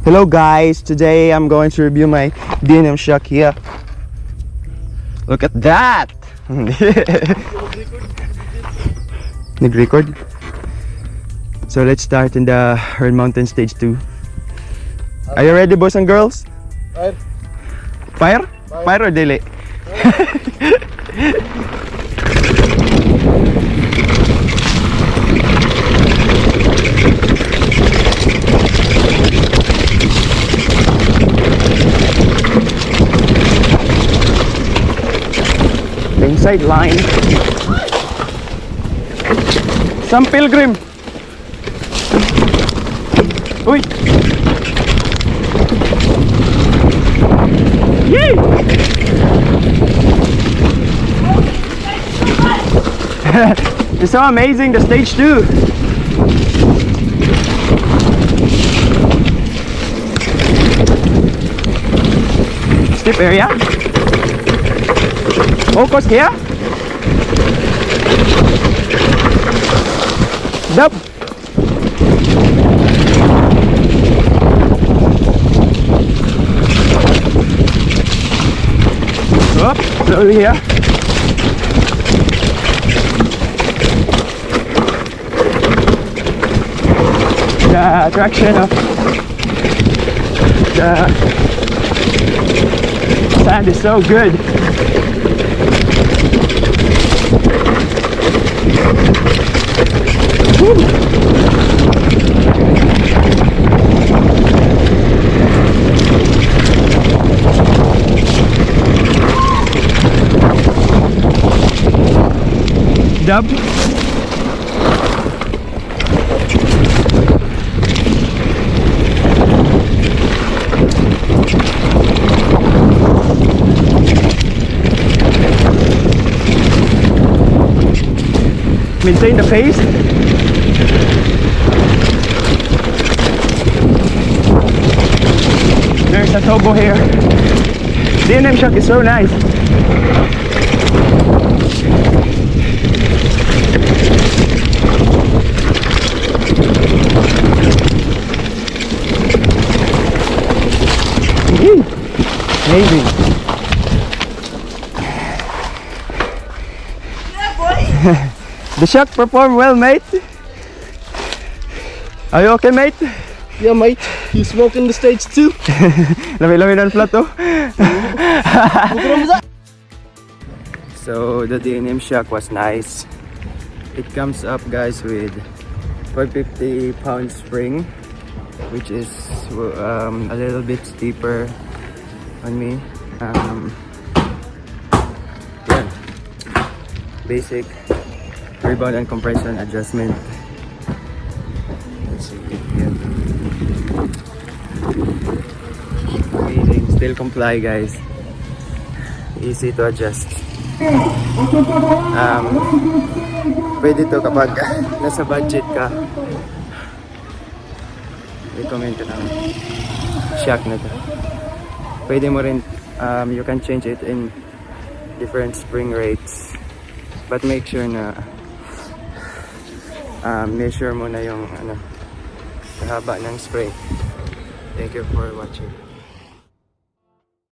Hello guys, today I'm going to review my DNM shock here. Look at that! Nag-record? So let's start in the Herd Mountain Stage 2. Are you ready, boys and girls? Fire. Fire? Fire or dili? The inside line. Some pilgrim. Uy! Yay! It's so amazing, the stage 2. Steep area. Focus here. Dub. Up, slowly here. The attraction of the sand is so good. Woo. Dub. Maintain the pace. There's a tobo here. DNM shock is so nice. Amazing. Yeah, boy. The shock performed well, mate. Are you okay, mate? Yeah, mate. You smoking the stage 2? Lami-lami ng plato. So the DNM shock was nice. It comes up, guys, with 450-pound spring, which is a little bit steeper on me. Yeah, basic rebound and compression adjustment. Let's see here. Amazing, still comply, guys. Easy to adjust. Pwede to kapag nasa budget ka. Recommend ko ng shock na to. Pwede mo rin, you can change it in different spring rates, but make sure na measure mo na yung haba ng spray. Thank you for watching.